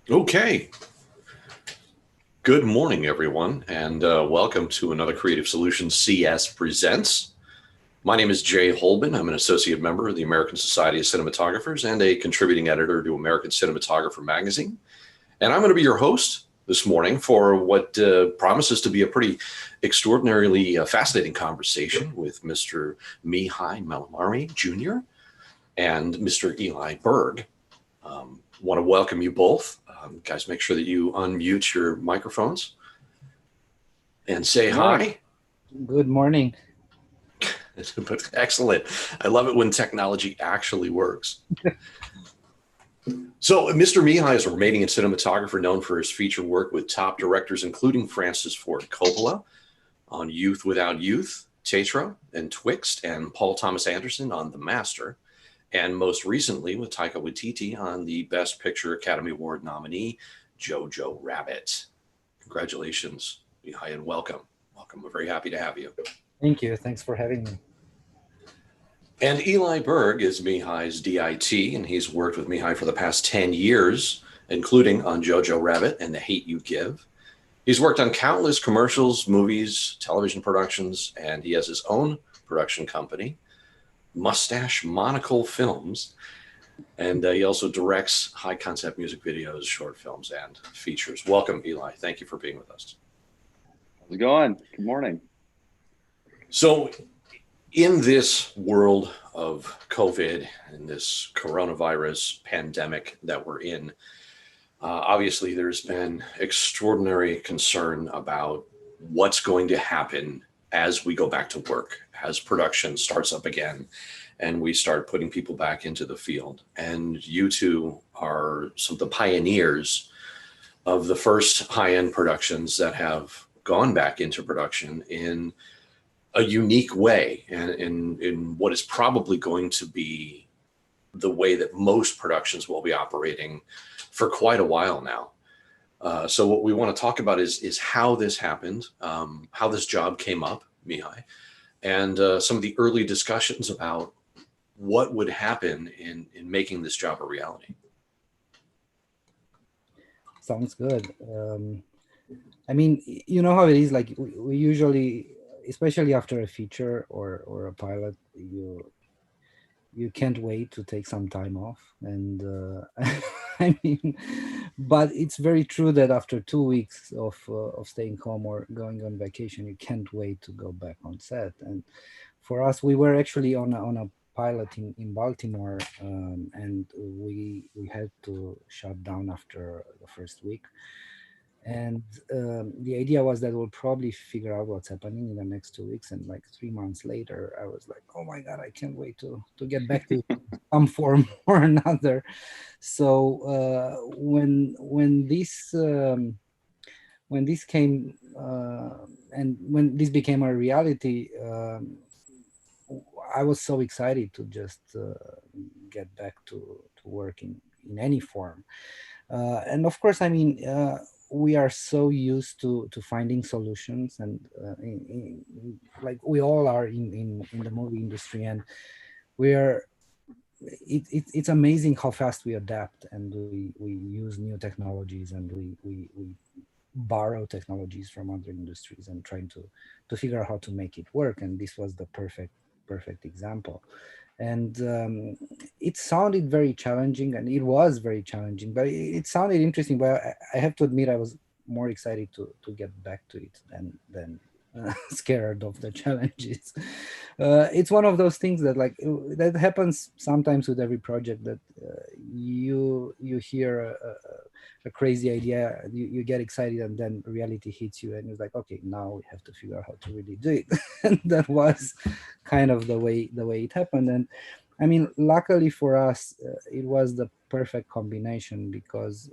Okay. Good morning, everyone, and welcome to another Creative Solutions CS Presents. My name is Jay Holben. I'm an associate member of the American Society of Cinematographers and a contributing editor to American Cinematographer magazine. And I'm going to be your host this morning for what promises to be a pretty extraordinarily fascinating conversation with Mr. Mihai Mălaimare Jr. and Mr. Eli Berg. Want to welcome you both. Guys, make sure that you unmute your microphones and say hi. Good morning. Excellent. I love it when technology actually works. So Mr. Mihai is a Romanian cinematographer known for his feature work with top directors, including Francis Ford Coppola on Youth Without Youth, Tetra, and Twixt, and Paul Thomas Anderson on The Master. And most recently with Taika Waititi on the Best Picture Academy Award nominee, Jojo Rabbit. Congratulations, Mihai, and welcome. Welcome. We're very happy to have you. Thank you. Thanks for having me. And Eli Berg is Mihai's DIT, and he's worked with Mihai for the past 10 years, including on Jojo Rabbit and The Hate You Give. He's worked on countless commercials, movies, television productions, and he has his own production company, Mustache Monocle Films, and he also directs high concept music videos, short films, and features. Welcome, Eli. Thank you for being with us. How's it going? Good morning. So in this world of COVID and this coronavirus pandemic that we're in, obviously there's been extraordinary concern about what's going to happen as we go back to work, as production starts up again, and we start putting people back into the field. And you two are some of the pioneers of the first high-end productions that have gone back into production in a unique way, and in what is probably going to be the way that most productions will be operating for quite a while now. So what we want to talk about is how this happened, how this job came up, Mihai, and some of the early discussions about what would happen in making this job a reality. Sounds good. I mean, you know how it is, like we usually, especially after a feature or a pilot, you can't wait to take some time off. And I mean, but it's very true that after 2 weeks of staying home or going on vacation, you can't wait to go back on set. And for us, we were actually on a pilot in Baltimore, and we had to shut down after the first week. And the idea was that we'll probably figure out what's happening in the next 2 weeks. And like 3 months later, I was like, oh my God, I can't wait to get back to some form or another. So when this came and when this became a reality, I was so excited to just get back to working in any form. And of course, I mean, we are so used to finding solutions, and like we all are in the movie industry, and we are. It's amazing how fast we adapt, and we use new technologies, and we borrow technologies from other industries and trying to figure out how to make it work. And this was the perfect example. And it sounded very challenging, and it was very challenging, but it sounded interesting. But I have to admit, I was more excited to get back to it than scared of the challenges. It's one of those things that that happens sometimes with every project, that you hear a crazy idea, you get excited, and then reality hits you, and it's like, okay, now we have to figure out how to really do it. And that was kind of the way it happened. And I mean, luckily for us, it was the perfect combination, because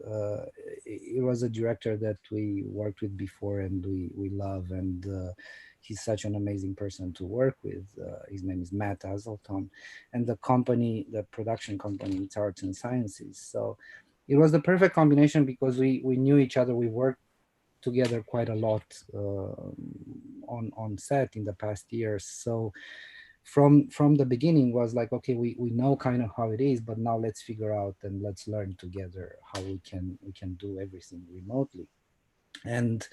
it was a director that we worked with before and we love, and he's such an amazing person to work with. His name is Matt Hazelton, and the production company, it's Arts and Sciences. So it was the perfect combination, because we knew each other. We worked together quite a lot on set in the past years. So from the beginning was like, okay, we know kind of how it is, but now let's figure out and let's learn together how we can do everything remotely. And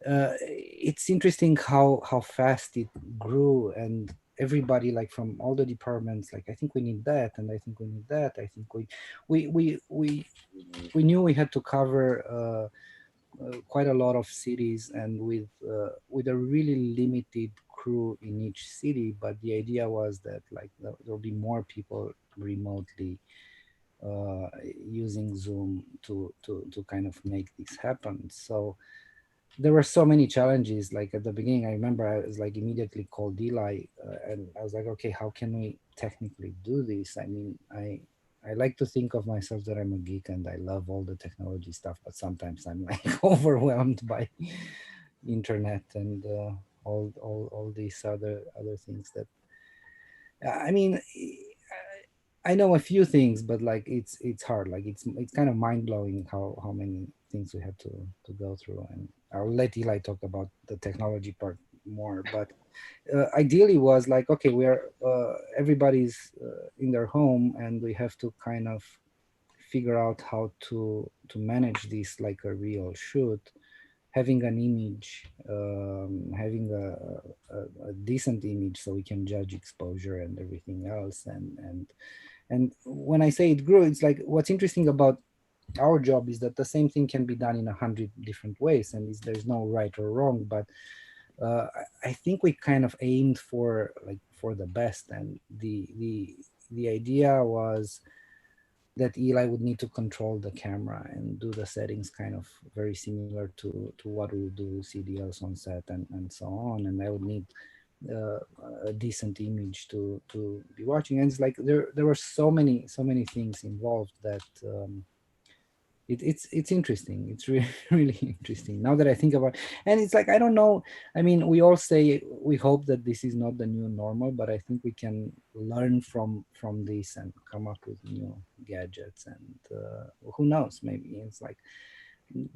it's interesting how fast it grew, and everybody, like from all the departments, like, I think we need that, and I think we need that. I think we knew we had to cover quite a lot of cities, and with a really limited crew in each city. But the idea was that, like, there'll be more people remotely using Zoom to kind of make this happen. So there were so many challenges. Like at the beginning, I remember I was like immediately called Eli, and I was like, okay, how can we technically do this? I mean, I like to think of myself that I'm a geek and I love all the technology stuff, but sometimes I'm like overwhelmed by internet and all these other things that, I mean, I know a few things, but like it's hard. Like it's kind of mind blowing how many things we had to go through. And I'll let Eli talk about the technology part more. But ideally was like, okay, we're everybody's in their home, and we have to kind of figure out how to manage this like a real shoot, having an image, having a decent image so we can judge exposure and everything else. And when I say it grew, it's like, what's interesting about our job is that the same thing can be done in 100 different ways, and there's no right or wrong. But I think we kind of aimed for the best, and the idea was that Eli would need to control the camera and do the settings kind of very similar to what we would do CDLs on set and so on. And I would need uh, a decent image to be watching. And it's like there were so many things involved that it's interesting. It's really really interesting now that I think about it. And it's like, I don't know, I mean, we all say we hope that this is not the new normal, but I think we can learn from this and come up with new gadgets. And who knows, maybe it's like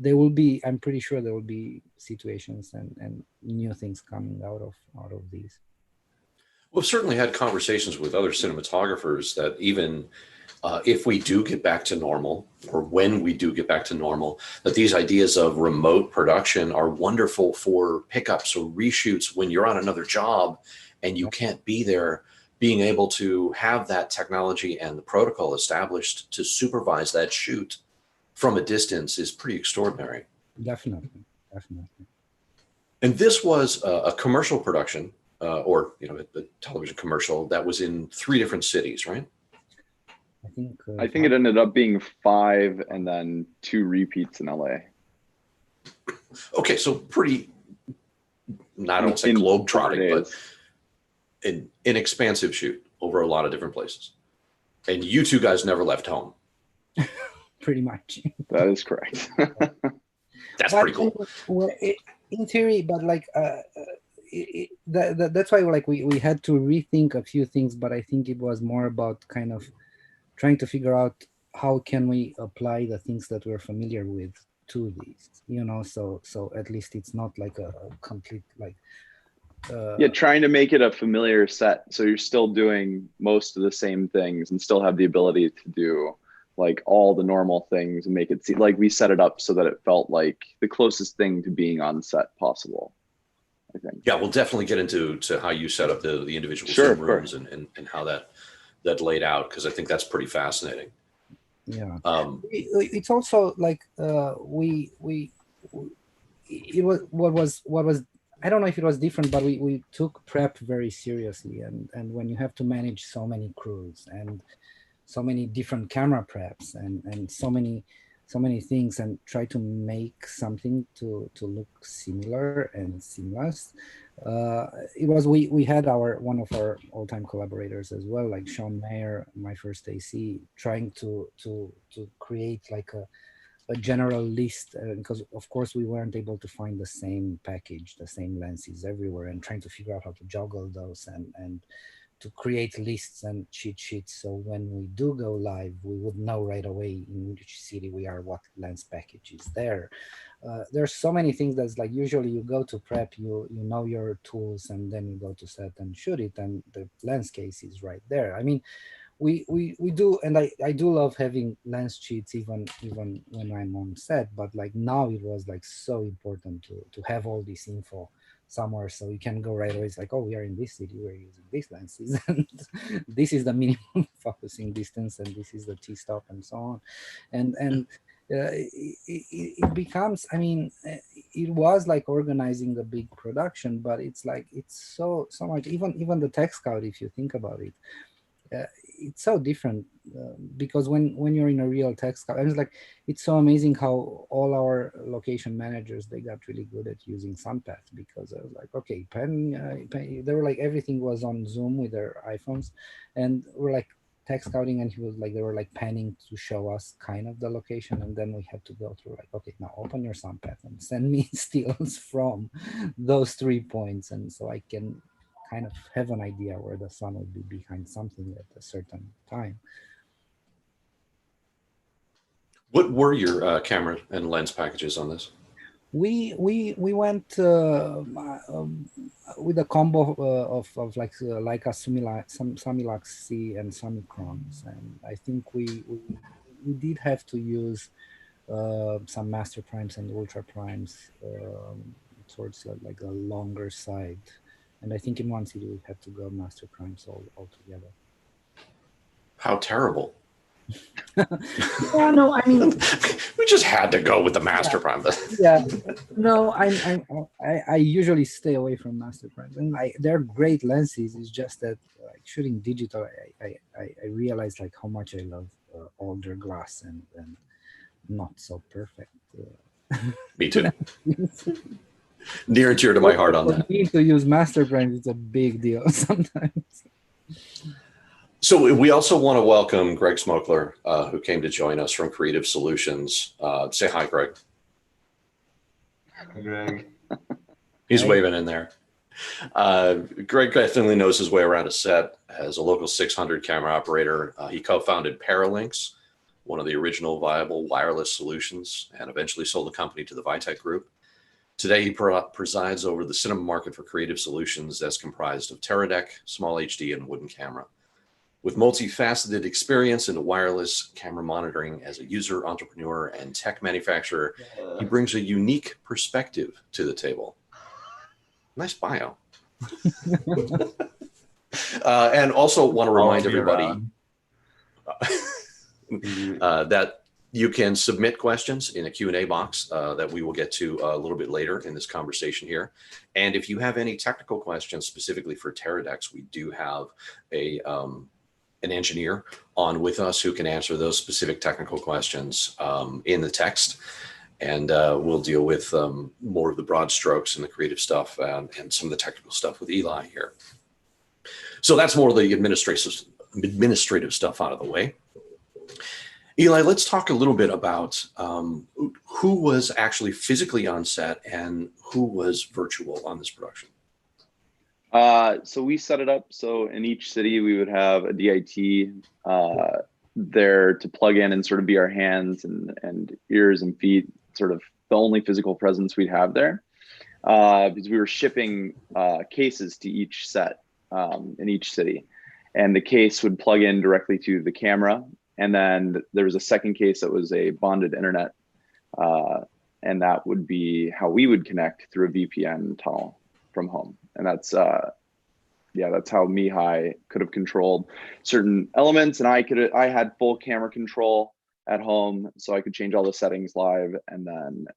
there will be, I'm pretty sure there will be situations and new things coming out of these. We've certainly had conversations with other cinematographers that even if we do get back to normal, or when we do get back to normal, that these ideas of remote production are wonderful for pickups or reshoots when you're on another job and you can't be there. Being able to have that technology and the protocol established to supervise that shoot from a distance is pretty extraordinary. Definitely. And this was a commercial production, or a television commercial that was in 3 different cities, right? I think it ended up being 5 and then 2 repeats in LA. Okay, so pretty, I don't say globe-trotting, but an expansive shoot over a lot of different places. And you two guys never left home. Pretty much. That is correct. That's pretty cool. Well, in theory, but like that's why like we had to rethink a few things, but I think it was more about kind of trying to figure out how can we apply the things that we're familiar with to these, so at least it's not like a complete like yeah, trying to make it a familiar set so you're still doing most of the same things and still have the ability to do like all the normal things and make it seem like we set it up so that it felt like the closest thing to being on set possible, I think. Yeah, we'll definitely get into how you set up the individual Sure, rooms and how that laid out, because I think that's pretty fascinating. Yeah. It's also like it was what was I don't know if it was different, but we took prep very seriously, and when you have to manage so many crews and so many different camera preps and so many things, and try to make something to look similar and seamless. It was we had one of our all-time collaborators as well, like Sean Mayer, my first AC, trying to create like a general list, because of course we weren't able to find the same package, the same lenses everywhere, and trying to figure out how to juggle those and to create lists and cheat sheets. So when we do go live, we would know right away in which city we are, what lens package is there. There's so many things that's like, usually you go to prep, you know your tools, and then you go to set and shoot it, and the lens case is right there. I mean, we do, and I do love having lens sheets even when I'm on set, but like now it was like so important to have all this info somewhere, so you can go right away. It's like, oh, we are in this city, we're using these lenses, and this is the minimum focusing distance, and this is the t-stop, and so on. And it becomes, I mean, it was like organizing a big production, but it's like, it's so much, even the tech scout, if you think about it, it's so different, because when you're in a real tech scout, it's like, it's so amazing how all our location managers, they got really good at using SunPath, because I was like, okay, they were like, everything was on Zoom with their iPhones, and we're like tech scouting, and he was like, they were like panning to show us kind of the location, and then we had to go through like, okay, now open your SunPath and send me stills from those 3 points, and so I can kind of have an idea where the sun would be behind something at a certain time. What were your camera and lens packages on this? We went with a combo of like Leica Samilux C and Samicrons, and I think we did have to use some master primes and ultra primes towards like a longer side, and I think in one city we had to go master primes all together. How terrible. Yeah, no, I mean, we just had to go with the master prime. Yeah, no, I usually stay away from master primes, and they're great lenses. It's just that like shooting digital, I realized like how much I love older glass and not so perfect. Me too. Near and dear to my heart on that. For me to use master primes, it's a big deal sometimes. So we also want to welcome Greg Smokler, who came to join us from Creative Solutions. Say hi, Greg. Hi, Greg. He's Hey. waving in there. Greg definitely knows his way around a set. As a local 600 camera operator, he co-founded Paralinks, one of the original viable wireless solutions, and eventually sold the company to the Vitek Group. Today, he presides over the cinema market for Creative Solutions, that's comprised of Teradek, Small HD, and Wooden Camera. With multifaceted experience into wireless camera monitoring as a user, entrepreneur, and tech manufacturer, he brings a unique perspective to the table. Nice bio. And also want to remind everybody that you can submit questions in a Q&A box that we will get to a little bit later in this conversation here. And if you have any technical questions specifically for Teradeks, we do have an engineer on with us who can answer those specific technical questions in the text. And we'll deal with more of the broad strokes and the creative stuff and some of the technical stuff with Eli here. So that's more of the administrative stuff out of the way. Eli, let's talk a little bit about who was actually physically on set and who was virtual on this production. So we set it up so in each city we would have a DIT there to plug in and sort of be our hands and ears and feet, sort of the only physical presence we'd have there, because we were shipping cases to each set in each city, and the case would plug in directly to the camera, and then there was a second case that was a bonded internet, and that would be how we would connect through a VPN tunnel from home. And that's that's how Mihai could have controlled certain elements, and I had full camera control at home, so I could change all the settings live, and then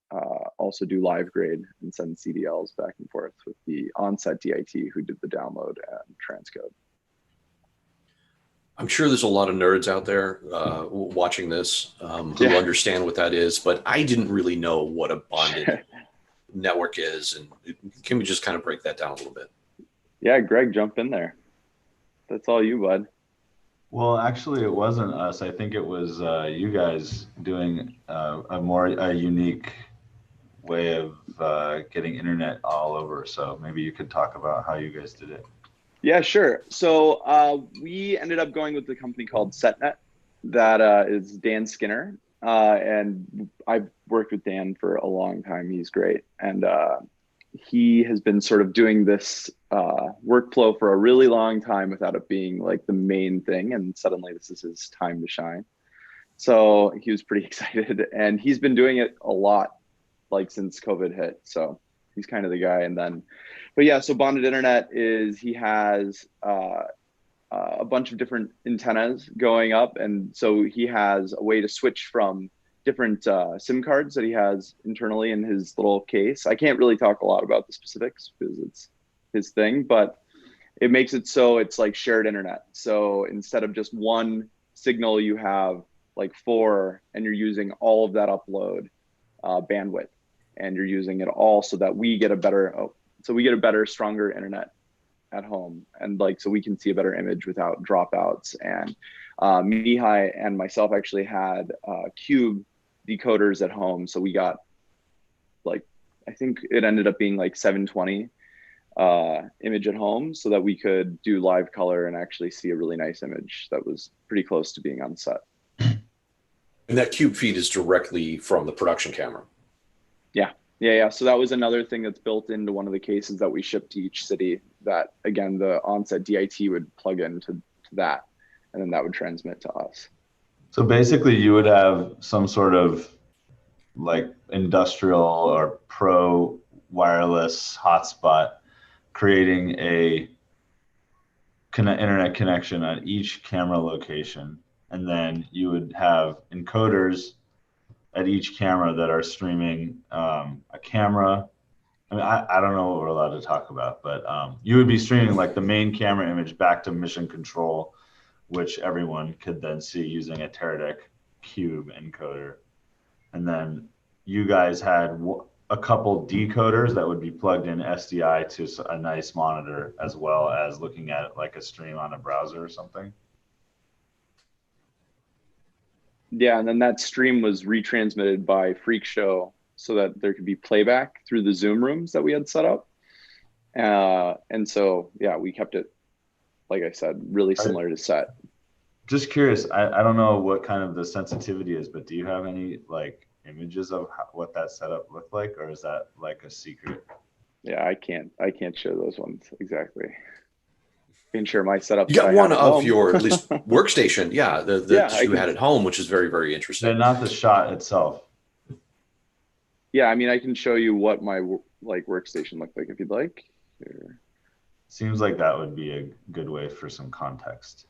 also do live grade and send CDLs back and forth with the onset DIT who did the download and transcode. I'm sure there's a lot of nerds out there watching this who understand what that is, but I didn't really know what a bonded network is. And can we just kind of break that down a little bit? Yeah, Greg, jump in there. That's all you, bud. Well, actually, it wasn't us. I think it was you guys doing a unique way of getting internet all over. So maybe you could talk about how you guys did it. Yeah, sure. So we ended up going with the company called SetNet. That is Dan Skinner. And I've worked with Dan for a long time. He's great. And he has been sort of doing this workflow for a really long time without it being like the main thing. And suddenly this is his time to shine. So he was pretty excited, and he's been doing it a lot, like since COVID hit. So he's kind of the guy. And then, but yeah, so Bonded Internet is, he has a bunch of different antennas going up. And so he has a way to switch from different SIM cards that he has internally in his little case. I can't really talk a lot about the specifics because it's his thing, but it makes it so it's like shared internet. So instead of just one signal, you have like 4, and you're using all of that upload bandwidth, and you're using it all so that we get a better, stronger internet at home. And like, so we can see a better image without dropouts. And Mihai and myself actually had cube decoders at home. So we got like, I think it ended up being like 720 image at home, so that we could do live color and actually see a really nice image that was pretty close to being on set. And that cube feed is directly from the production camera. Yeah. So that was another thing that's built into one of the cases that we shipped to each city, that again, the onset DIT would plug into that, and then that would transmit to us. So basically you would have some sort of like industrial or pro wireless hotspot creating a internet connection at each camera location. And then you would have encoders at each camera that are streaming a camera. I mean, I don't know what we're allowed to talk about, but you would be streaming like the main camera image back to mission control, which everyone could then see using a Teradek cube encoder. And then you guys had a couple decoders that would be plugged in SDI to a nice monitor, as well as looking at it like a stream on a browser or something. Yeah, and then that stream was retransmitted by Freak Show so that there could be playback through the Zoom rooms that we had set up. And so, yeah, we kept it, like I said, really similar to set. Just curious, I don't know what kind of the sensitivity is, but do you have any like images of what that setup looked like, or is that like a secret? Yeah, I can't show those ones exactly. I can share my setup. You got one of your at least workstation, yeah, you had at home, which is very, very interesting. They're not the shot itself. Yeah, I mean, I can show you what my like workstation looked like if you'd like. Here. Seems like that would be a good way for some context.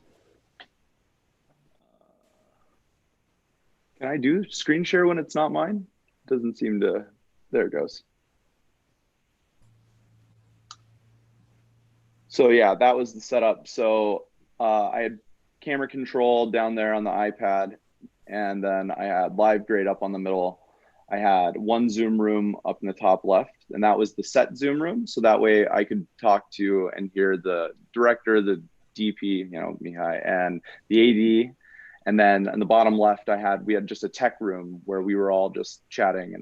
Can I do screen share when it's not mine? Doesn't seem to. There it goes. So yeah, that was the setup. So I had camera control down there on the iPad, and then I had live grade up on the middle. I had one Zoom room up in the top left, and that was the set Zoom room. So that way I could talk to and hear the director, the DP, you know, Mihai, and the AD. And then on the bottom left, we had just a tech room where we were all just chatting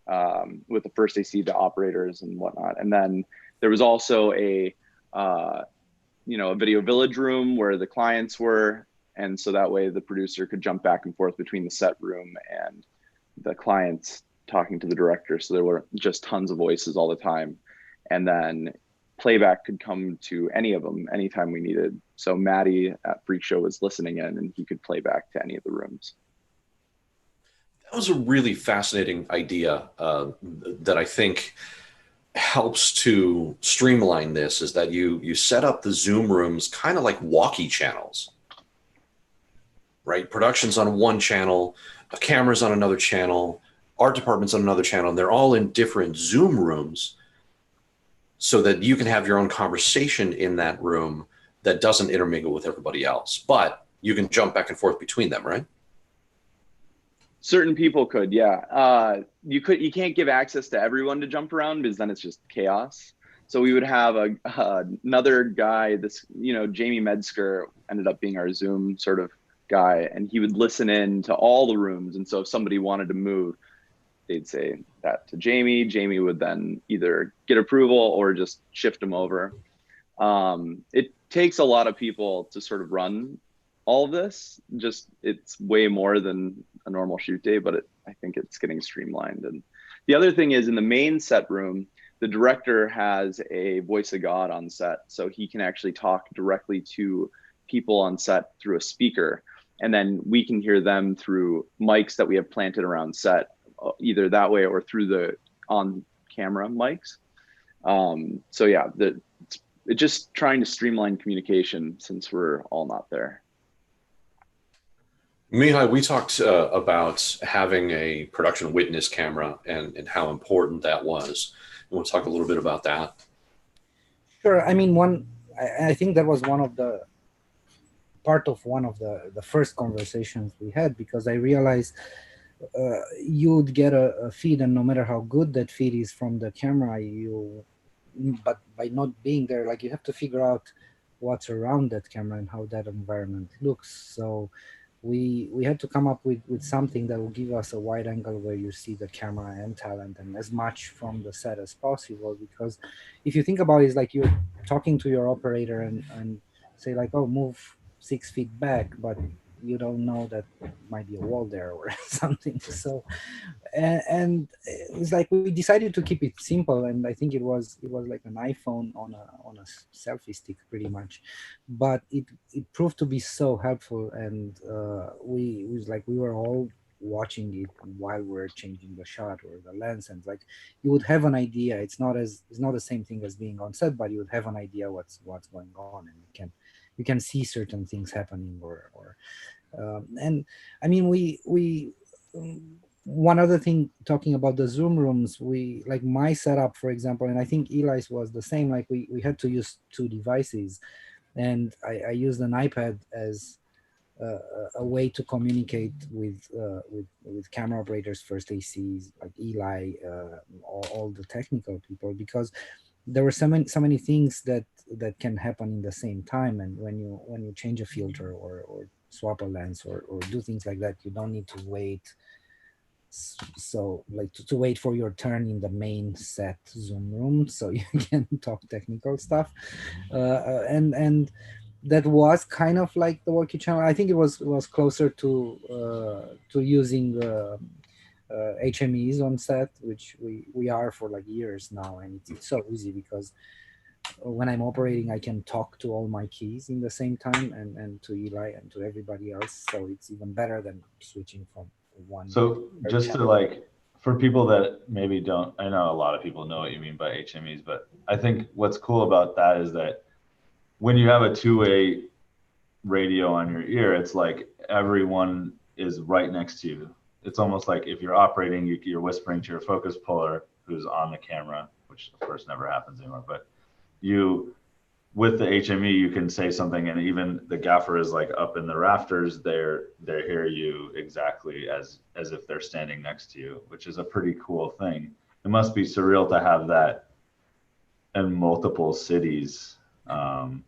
and with the first AC, the operators and whatnot. And then there was also a video village room where the clients were. And so that way the producer could jump back and forth between the set room and the clients talking to the director. So there were just tons of voices all the time. And then playback could come to any of them anytime we needed. So Maddie at Freak Show was listening in, and he could play back to any of the rooms. That was a really fascinating idea that I think helps to streamline this, is that you set up the Zoom rooms kind of like walkie channels, right? Production's on one channel, a camera's on another channel, art department's on another channel, and they're all in different Zoom rooms, so that you can have your own conversation in that room that doesn't intermingle with everybody else, but you can jump back and forth between them, right? Certain people could, yeah. You can't give access to everyone to jump around, because then it's just chaos. So we would have another guy, Jamie Metzger ended up being our Zoom sort of guy, and he would listen in to all the rooms. And so if somebody wanted to move, they'd say that to Jamie. Jamie would then either get approval or just shift them over. It takes a lot of people to sort of run all of this. Just it's way more than a normal shoot day, but I think it's getting streamlined. And the other thing is in the main set room, the director has a voice of God on set, so he can actually talk directly to people on set through a speaker, and then we can hear them through mics that we have planted around set, either that way or through the on-camera mics. So yeah, it's just trying to streamline communication since we're all not there. Mihai, we talked about having a production witness camera and how important that was. You want to talk a little bit about that? Sure. I mean, I think that was one of the first conversations we had, because I realized you'd get a feed, and no matter how good that feed is from the camera, but by not being there, like, you have to figure out what's around that camera and how that environment looks. So we had to come up with something that will give us a wide angle where you see the camera and talent and as much from the set as possible. Because if you think about it, it's like you're talking to your operator and say like, oh, move 6 feet back, but you don't know that might be a wall there or something. So and it's like we decided to keep it simple, and I think it was like an iPhone on a selfie stick pretty much, but it proved to be so helpful. And we were all watching it while we're changing the shot or the lens, and like you would have an idea. It's not the same thing as being on set, but you would have an idea what's going on, and you can see certain things happening or and I mean we one other thing, talking about the Zoom rooms, we like my setup, for example, and I think Eli's was the same. Like we had to use 2 devices, and I used an iPad as a way to communicate with camera operators, first ACs like Eli, all the technical people, because there were so many things that can happen in the same time. And when you change a filter or swap a lens or do things like that, you don't need to wait. So like to wait for your turn in the main set Zoom room so you can talk technical stuff, and that was kind of like the working channel. I think it was closer to using HMEs on set, which we are for like years now, and it's so easy because when I'm operating, I can talk to all my keys in the same time, and to Eli and to everybody else. So it's even better than switching from one. So just to like, for people that maybe don't, I know a lot of people know what you mean by HMEs, but I think what's cool about that is that when you have a 2-way radio on your ear, it's like everyone is right next to you. It's almost like if you're operating, you're whispering to your focus puller who's on the camera, which of course never happens anymore, but with the HME, you can say something, and even the gaffer is like up in the rafters. They hear you exactly as if they're standing next to you, which is a pretty cool thing. It must be surreal to have that in multiple cities on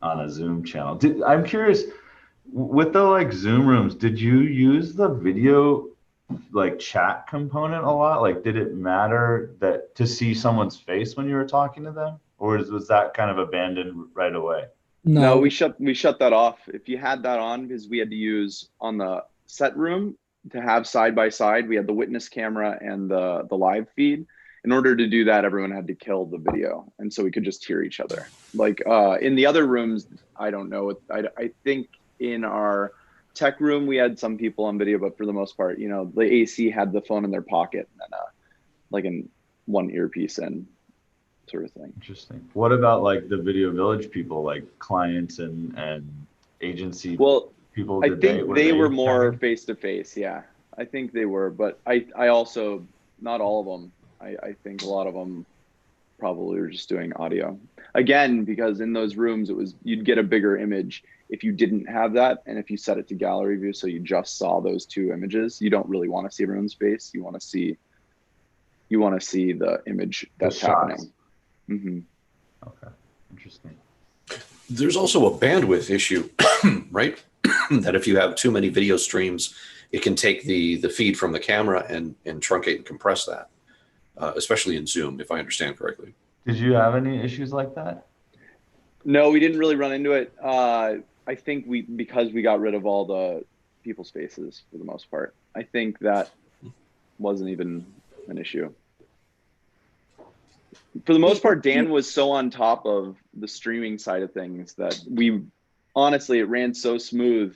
a Zoom channel. I'm curious, with the like Zoom rooms, did you use the video like chat component a lot? Like, did it matter that to see someone's face when you were talking to them? Or was that kind of abandoned right away? No, we shut that off. If you had that on, because we had to use on the set room to have side by side, we had the witness camera and the live feed. In order to do that, everyone had to kill the video, and so we could just hear each other. Like in the other rooms, I don't know. I think in our tech room we had some people on video, but for the most part, you know, the AC had the phone in their pocket and like in one earpiece in. Sort of thing. Interesting. What about like the Video Village people, like clients and agency people? I think they were more face to face. Yeah, I think they were, but I also, not all of them. I think a lot of them probably were just doing audio. Again, because in those rooms, you'd get a bigger image if you didn't have that, and if you set it to gallery view, so you just saw those 2 images. You don't really want to see everyone's face. You want to see the image that's happening. Mm-hmm. Okay, interesting. There's also a bandwidth issue, right? That if you have too many video streams, it can take the feed from the camera and truncate and compress that, especially in Zoom, if I understand correctly. Did you have any issues like that? No, we didn't really run into it. I think because we got rid of all the people's faces for the most part. I think that wasn't even an issue. For the most part, Dan was so on top of the streaming side of things that honestly, it ran so smooth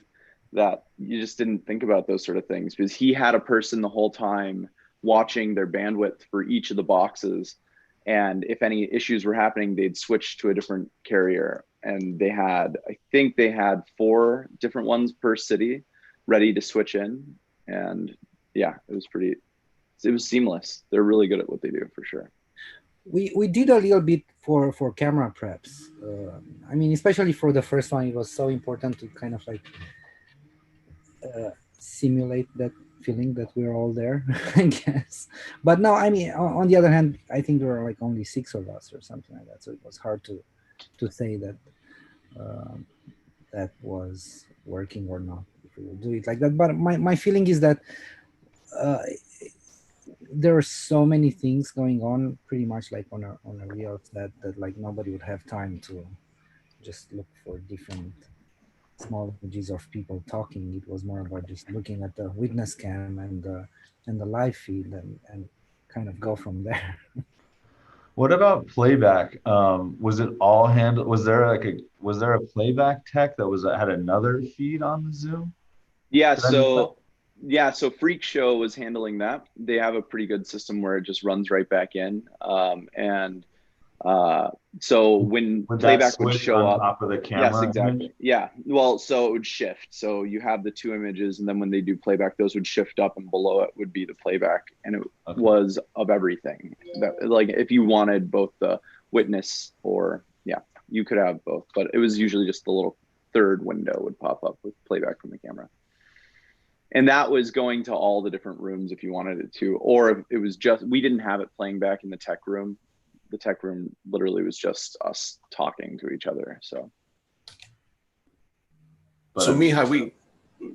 that you just didn't think about those sort of things, because he had a person the whole time watching their bandwidth for each of the boxes. And if any issues were happening, they'd switch to a different carrier. And I think they had 4 different ones per city ready to switch in. And yeah, it was seamless. They're really good at what they do, for sure. We did a little bit for camera preps. I mean, especially for the first one, it was so important to kind of like simulate that feeling that we're all there, I guess. But no, I mean, on the other hand, I think there were like only 6 of us or something like that, so it was hard to say that that was working or not if we would do it like that. But my feeling is that there are so many things going on, pretty much like on a reel, that like nobody would have time to just look for different small images of people talking. It was more about just looking at the witness cam and the live feed and kind of go from there. What about playback? Was it all handled? Was there a playback tech that had another feed on the Zoom? Yeah, so Freak Show was handling that. They have a pretty good system where it just runs right back in. So when playback would show on up, top of the camera, yes, exactly. image? Yeah. Well, so it would shift. So you have the 2 images, and then when they do playback, those would shift up, and below it would be the playback. And it was of everything. Like if you wanted both the witness you could have both, but it was usually just the little 3rd window would pop up with playback from the camera. And that was going to all the different rooms if you wanted it to, or if it was just, we didn't have it playing back in the tech room. The tech room literally was just us talking to each other. So Mihai,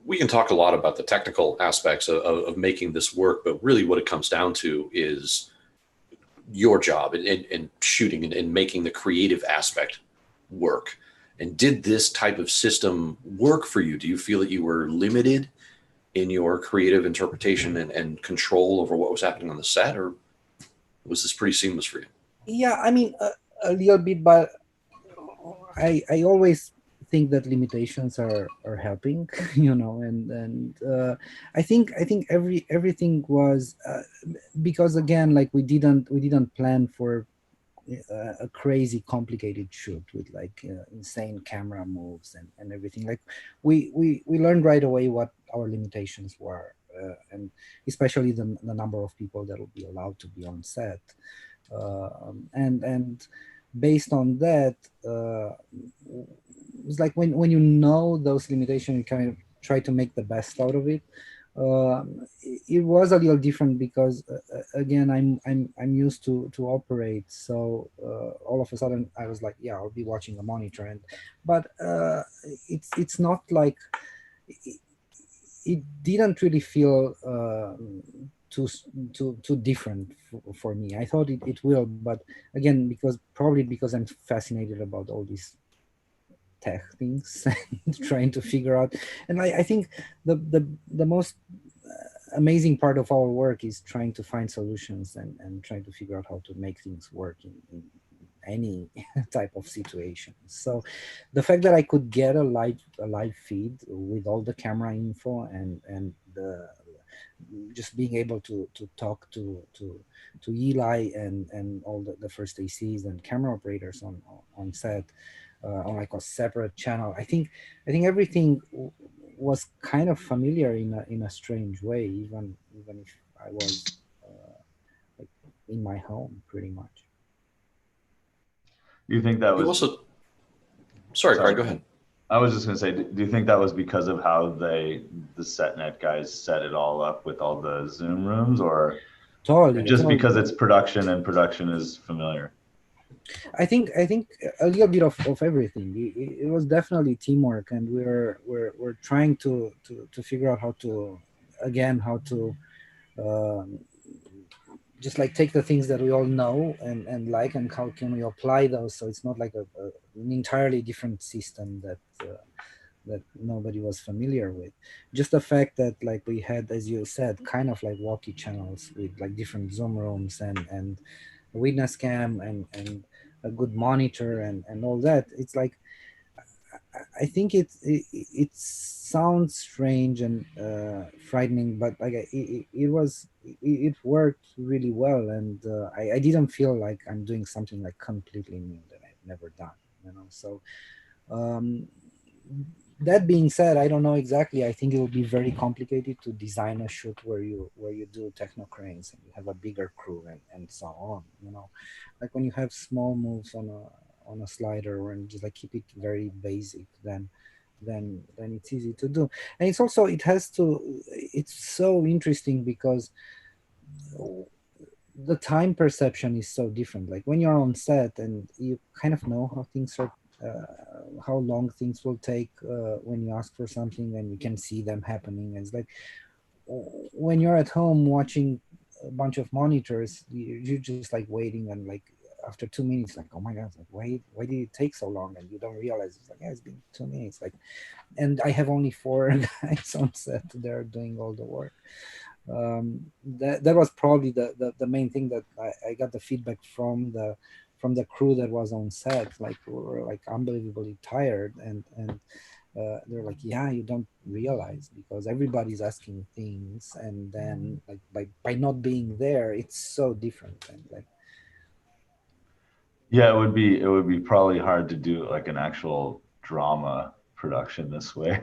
we can talk a lot about the technical aspects of making this work, but really what it comes down to is your job and shooting and making the creative aspect work. And did this type of system work for you? Do you feel that you were limited in your creative interpretation and control over what was happening on the set, or was this pretty seamless for you? Yeah, I mean, a little bit, but I always think that limitations are helping, and I think everything was because, again, like we didn't plan for a crazy complicated shoot with like insane camera moves and everything. Like we learned right away what our limitations were, and especially the number of people that will be allowed to be on set. And based on that, it's like when you know those limitations, you kind of try to make the best out of it. It was a little different because again, I'm used to operate, so all of a sudden I was like, yeah, I'll be watching a monitor, but it's not like it didn't really feel too different for me. I thought it will, but again, probably because I'm fascinated about all these tech things and trying to figure out. And I think the most amazing part of our work is trying to find solutions and trying to figure out how to make things work in any type of situation. So the fact that I could get a live feed with all the camera info and the just being able to talk to Eli and all the first ACs and camera operators on set on like a separate channel. I think everything was kind of familiar in a strange way, even if I was like in my home pretty much. Do you think that was? You also, sorry, Greg, go ahead. I was just going to say, do you think that was because of how the SetNet guys set it all up with all the Zoom rooms, or totally because it's production and production is familiar? I think a little bit of everything. It was definitely teamwork, and we're trying to figure out how to just like take the things that we all know and like, and how can we apply those so it's not like an entirely different system that nobody was familiar with. Just the fact that like we had, as you said, kind of like walkie channels with like different Zoom rooms and a witness cam and a good monitor and all that. It's like I think it sounds strange and frightening, but like it worked really well, and I didn't feel like I'm doing something like completely new that I've never done, you know. So um, that being said, I don't know exactly. I think it will be very complicated to design a shoot where you do techno cranes and you have a bigger crew and so on. You know, like when you have small moves on a slider and just like keep it very basic, then it's easy to do. And it's also it's so interesting because the time perception is so different. Like when you're on set and you kind of know how things are, how long things will take when you ask for something, and you can see them happening. And it's like when you're at home watching a bunch of monitors, you're just like waiting, and like after 2 minutes, like, oh my god, like why did it take so long? And you don't realize it's like, yeah, it's been 2 minutes. Like, and I have only 4 guys on set. They're doing all the work. That was probably the main thing that I got the feedback from the crew that was on set. Like, we were like unbelievably tired, and they're like, yeah, you don't realize because everybody's asking things, and then like by not being there, it's so different. And like, Yeah, it would be probably hard to do like an actual drama production this way.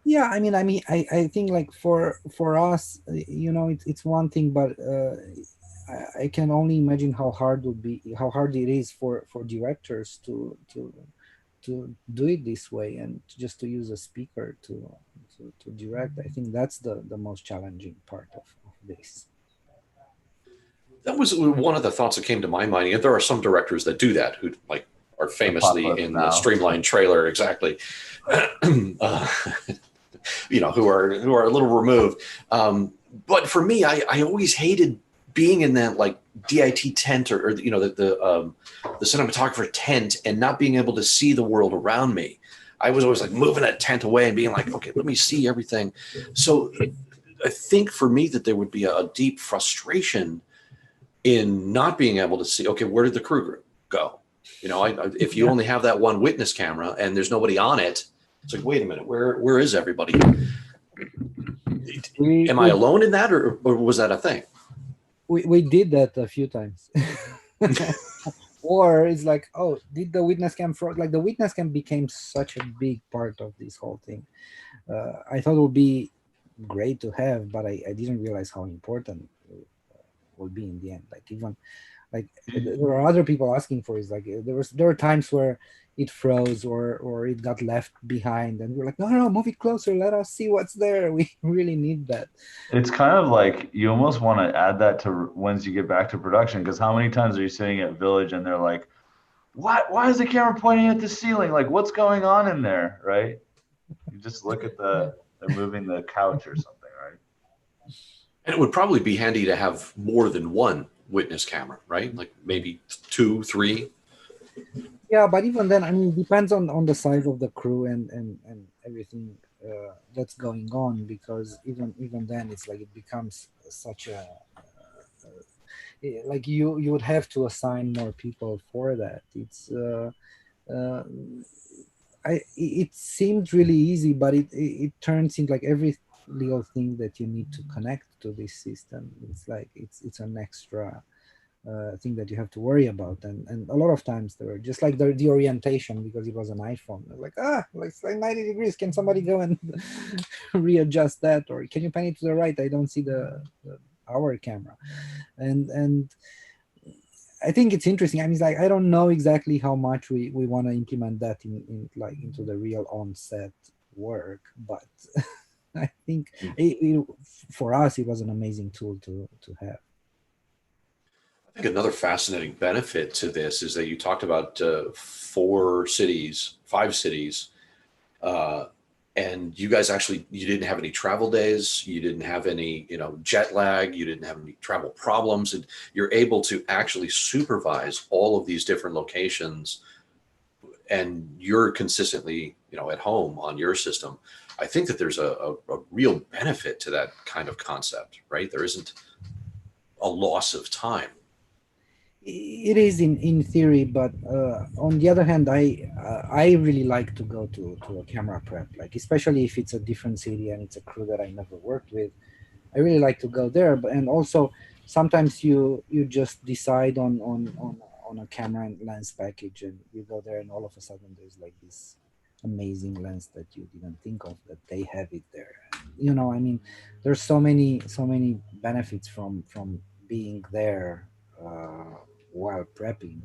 yeah, I think like for us, you know, it's one thing, but I can only imagine how hard it is for directors to do it this way, and just to use a speaker to direct. I think that's the most challenging part of this. That was one of the thoughts that came to my mind. And there are some directors that do that, who like are famously Apocalypse in Now. the streamlined trailer, exactly. You know, who are a little removed. But for me, I always hated being in that like DIT tent or you know the cinematographer tent and not being able to see the world around me. I was always like moving that tent away and being like, okay, let me see everything. So I think for me that there would be a deep frustration in not being able to see, okay, where did the crew group go? You know, if you only have that one witness camera and there's nobody on it, it's like, wait a minute, where is everybody? Am I alone in that, or was that a thing? We did that a few times. Or it's like, oh, did the witness cam like the witness cam became such a big part of this whole thing. I thought it would be great to have, but I didn't realize how important it will be in the end. Like even like there are other people asking for it. Like there were times where it froze or it got left behind, and we're like, no, move it closer, let us see what's there. We really need that. It's kind of like you almost want to add that to once you get back to production, because how many times are you sitting at Village and they're like, why is the camera pointing at the ceiling? Like, what's going on in there, right? You just look at they're moving the couch or something, right? And it would probably be handy to have more than one witness camera, right? Like maybe 2, 3. Yeah, but even then, I mean, it depends on the size of the crew and everything that's going on, because even then, it's like it becomes such a like you would have to assign more people for that. It's uh, it seemed really easy, but it turns into like every little thing that you need to connect to this system. It's like it's an extra thing that you have to worry about, and a lot of times they were just like the orientation, because it was an iPhone. They're like, like it's like 90 degrees. Can somebody go and readjust that, or can you pan it to the right? I don't see our camera, and I think it's interesting. I mean, it's like I don't know exactly how much we want to implement that in like into the real on-set work, but I think for us it was an amazing tool to have. I think another fascinating benefit to this is that you talked about 5 cities, and you guys actually, you didn't have any travel days, you didn't have any, jet lag, you didn't have any travel problems, and you're able to actually supervise all of these different locations, and you're consistently, at home on your system. I think that there's a real benefit to that kind of concept, right? There isn't a loss of time. It is in theory, but on the other hand, I really like to go to a camera prep, like especially if it's a different city and it's a crew that I never worked with. I really like to go there, but and also sometimes you just decide on a camera and lens package, and you go there, and all of a sudden there's like this amazing lens that you didn't think of that they have it there. I mean, there's so many benefits from being there while prepping.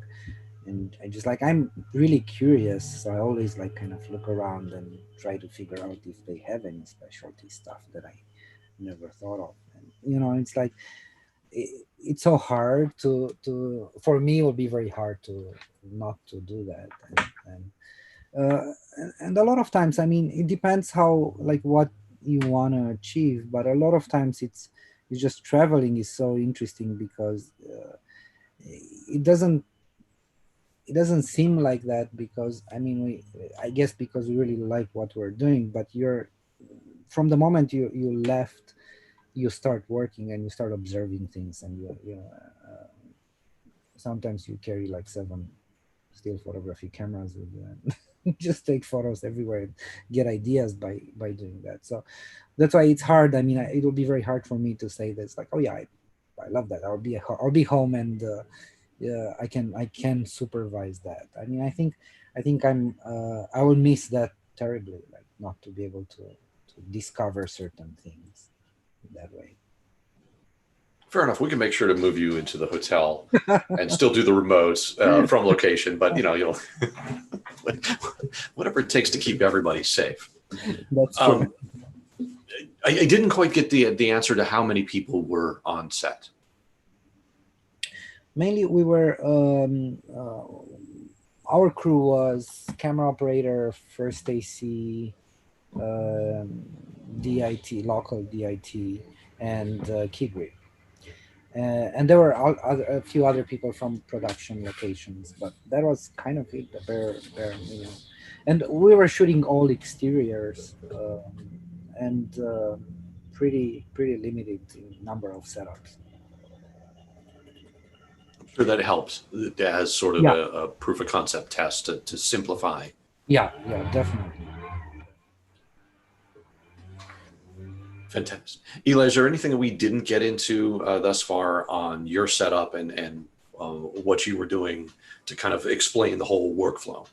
And I'm really curious, so I always like kind of look around and try to figure out if they have any specialty stuff that I never thought of. And it's like it's so hard to for me, it will be very hard to not to do that. And a lot of times, I mean, it depends how, like, what you want to achieve, but a lot of times it's just traveling is so interesting because it doesn't seem like that, because I mean, I guess because we really like what we're doing, but you're from the moment you left, you start working and you start observing things, and sometimes you carry like 7 still photography cameras with you, and just take photos everywhere and get ideas by doing that. So that's why it's hard. I mean, it will be very hard for me to say this, like, oh yeah, I love that. I'll be home, and yeah, I can supervise that. I mean, I think I will miss that terribly, like not to be able to discover certain things that way. Fair enough. We can make sure to move you into the hotel and still do the remotes from location, but whatever it takes to keep everybody safe. That's true. I didn't quite get the answer to how many people were on set. Mainly, we were our crew was camera operator, first AC, DIT, local DIT, and key grip. And there were a few other people from production locations, but that was kind of it, the bare minimum. And we were shooting all exteriors, and pretty limited in number of setups. I'm sure that helps as sort of a proof of concept test to simplify. Yeah, definitely. Fantastic. Eli, is there anything that we didn't get into thus far on your setup and what you were doing to kind of explain the whole workflow?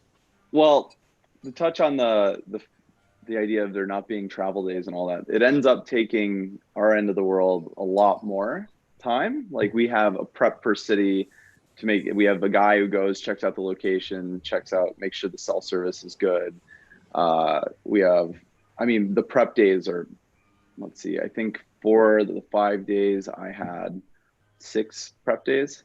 Well, to touch on the idea of there not being travel days and all that, it ends up taking our end of the world a lot more time. Like, we have a prep per city to make it. We have a guy who goes, checks out the location, makes sure the cell service is good. We have, I mean, the prep days are, let's see, I think for the 5 days I had 6 prep days,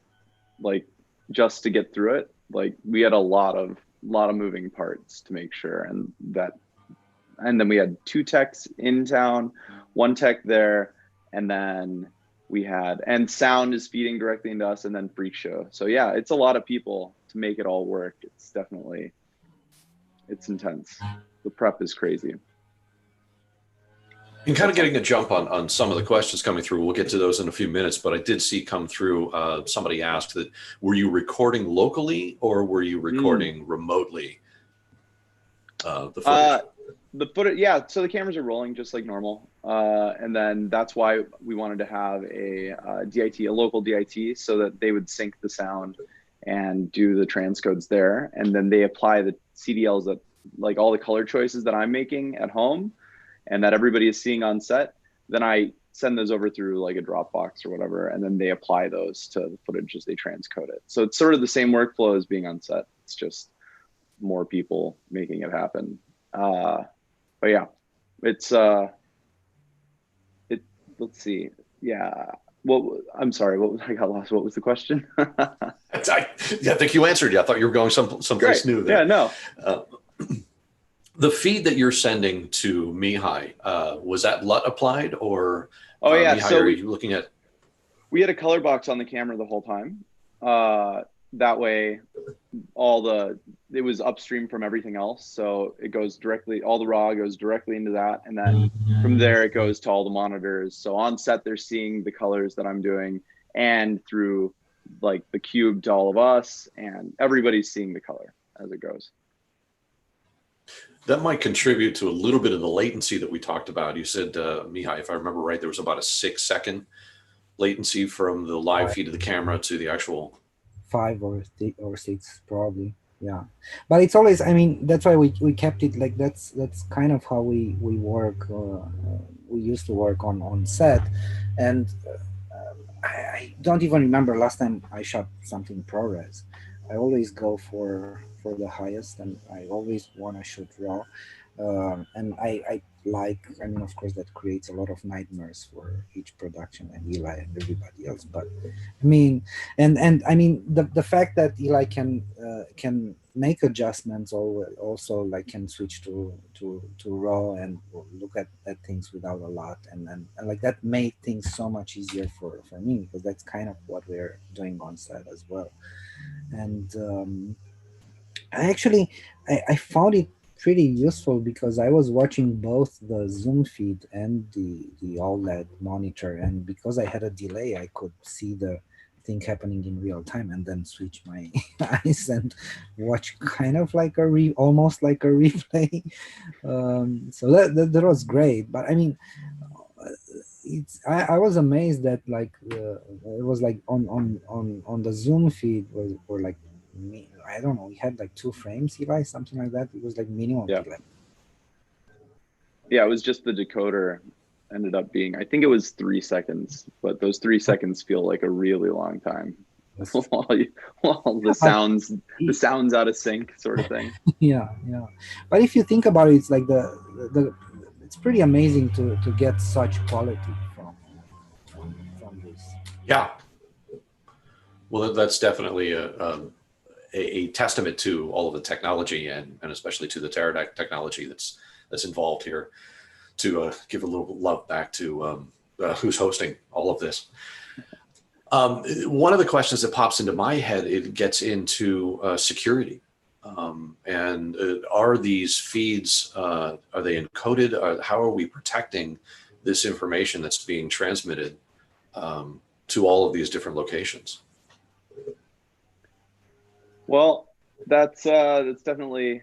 like, just to get through it. Like, we had a lot of moving parts to make sure, and then we had 2 techs in town, 1 tech there, and then and sound is feeding directly into us, and then freak show. So yeah, it's a lot of people to make it all work. It's intense. The prep is crazy. And kind of getting a jump on some of the questions coming through. We'll get to those in a few minutes, but I did see come through, somebody asked that, were you recording locally or were you recording remotely? The footage? The footage, yeah. So the cameras are rolling just like normal. And then that's why we wanted to have a local DIT, so that they would sync the sound and do the transcodes there. And then they apply the CDLs that, like, all the color choices that I'm making at home and that everybody is seeing on set. Then I send those over through like a Dropbox or whatever, and then they apply those to the footage as they transcode it. So it's sort of the same workflow as being on set. It's just more people making it happen. But yeah, it's let's see. Yeah. Well, I'm sorry. I got lost. What was the question? I think you answered. Yeah, I thought you were going someplace new there. Yeah, no. The feed that you're sending to Mihai, was that LUT applied, or Oh yeah, Mihai, so are you looking at? we had a color box on the camera the whole time. That way, it was upstream from everything else, so it goes directly, all the raw goes directly into that, and then from there it goes to all the monitors. So on set, they're seeing the colors that I'm doing, and through like the cube to all of us, and everybody's seeing the color as it goes. That might contribute to a little bit of the latency that we talked about. You said, Mihai, if I remember right, there was about a 6-second latency from the live feed of the camera to the actual 5 or 6 probably, yeah. But it's always, I mean, that's why we kept it like that's kind of how we work. We used to work on set, and I don't even remember last time I shot something ProRes. I always go for the highest, and I always want to shoot raw. And I like, I mean, of course, that creates a lot of nightmares for each production and Eli and everybody else. But I mean, and I mean, the fact that Eli can make adjustments, or also like can switch to raw and look at things without a lot, and like that made things so much easier for me, because that's kind of what we're doing on set as well. And I found it pretty useful, because I was watching both the Zoom feed and the OLED monitor, and because I had a delay, I could see the thing happening in real time, and then switch my eyes and watch kind of like almost like a replay. So that was great. But I mean, I was amazed that like it was like on the Zoom feed were like I don't know, we had like 2 frames, Eli, something like that. It was like minimum delay. Yeah, it was just the decoder ended up being, I think it was 3 seconds, but those 3 seconds feel like a really long time. while the sounds out of sync sort of thing. Yeah. But if you think about it, it's like it's pretty amazing to get such quality from this. Yeah. Well, that's definitely a testament to all of the technology, and especially to the Teradek technology that's involved here, to give a little love back to who's hosting all of this. One of the questions that pops into my head, it gets into security. And are these feeds, are they encoded? How are we protecting this information that's being transmitted to all of these different locations? Well, that's definitely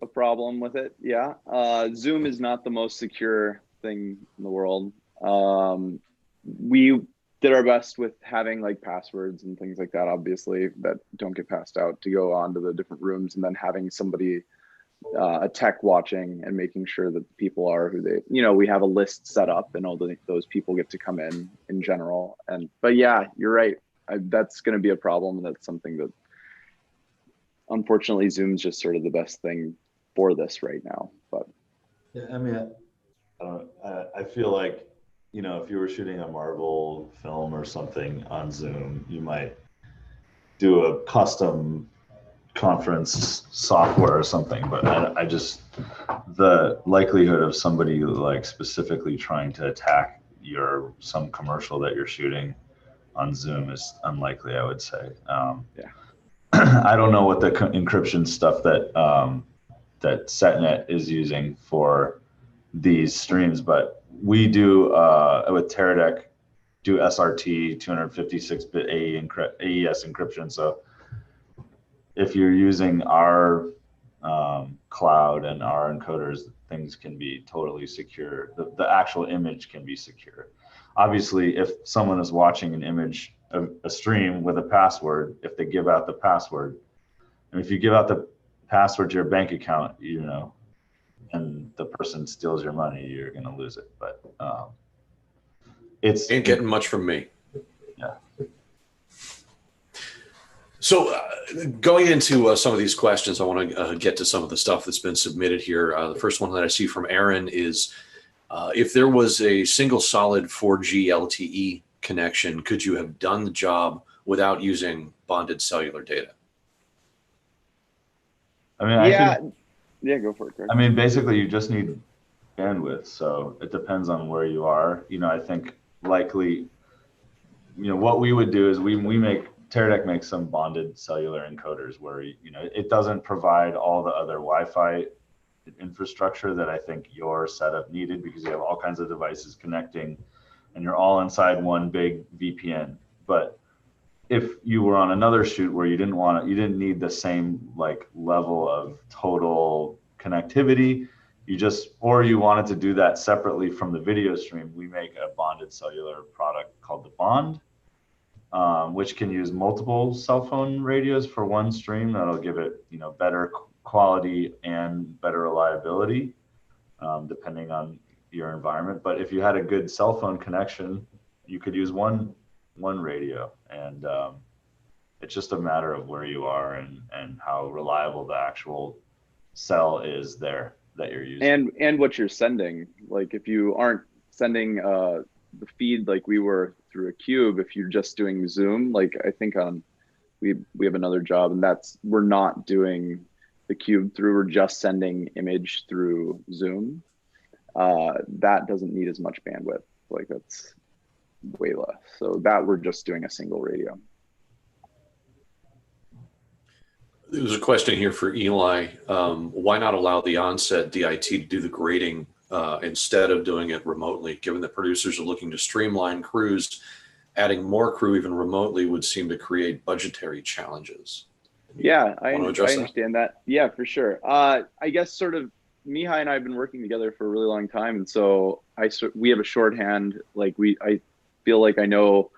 a problem with it. Yeah. Zoom is not the most secure thing in the world. We did our best with having like passwords and things like that, obviously, that don't get passed out, to go on to the different rooms, and then having somebody, a tech watching and making sure that people are who they, we have a list set up, and all those people get to come in general. But yeah, you're right. That's going to be a problem. That's something that, unfortunately, Zoom's just sort of the best thing for this right now. But yeah, I mean, I feel like, if you were shooting a Marvel film or something on Zoom, you might do a custom conference software or something. But I just, the likelihood of somebody like specifically trying to attack some commercial that you're shooting on Zoom is unlikely, I would say. Yeah. I don't know what the encryption stuff that SetNet is using for these streams, but we do with Teradek do SRT 256-bit AES encryption. So if you're using our cloud and our encoders, things can be totally secure. The actual image can be secure. Obviously, if someone is watching an image of a stream with a password, if they give out the password, and if you give out the password to your bank account, and the person steals your money, you're going to lose it. But ain't getting much from me. Yeah. So going into some of these questions, I want to get to some of the stuff that's been submitted here. The first one that I see from Aaron is, if there was a single solid 4G LTE connection, could you have done the job without using bonded cellular data? I mean, yeah, Yeah, go for it, Greg. I mean, basically, you just need bandwidth. So it depends on where you are. You know, I think likely, you know, what we would do is we make Teradek makes some bonded cellular encoders where, you know, it doesn't provide all the other Wi-Fi infrastructure that I think your setup needed, because you have all kinds of devices connecting and you're all inside one big VPN. But if you were on another shoot where you didn't need the same like level of total connectivity, or you wanted to do that separately from the video stream, we make a bonded cellular product called the Bond, which can use multiple cell phone radios for one stream. That'll give it, you know, better quality and better reliability, depending on your environment. But if you had a good cell phone connection, you could use one radio, and it's just a matter of where you are and how reliable the actual cell is there that you're using. And what you're sending. Like if you aren't sending the feed like we were through a cube, if you're just doing Zoom, like I think we have another job, and we're not doing the cube through, we're just sending image through Zoom. That doesn't need as much bandwidth. Like that's way less. So that we're just doing a single radio. There's a question here for Eli. Why not allow the onset DIT to do the grading instead of doing it remotely? Given that producers are looking to streamline crews, adding more crew even remotely would seem to create budgetary challenges. Yeah, I understand that. Yeah, for sure. I guess sort of Mihai and I have been working together for a really long time, and so we have a shorthand. Like I feel like I know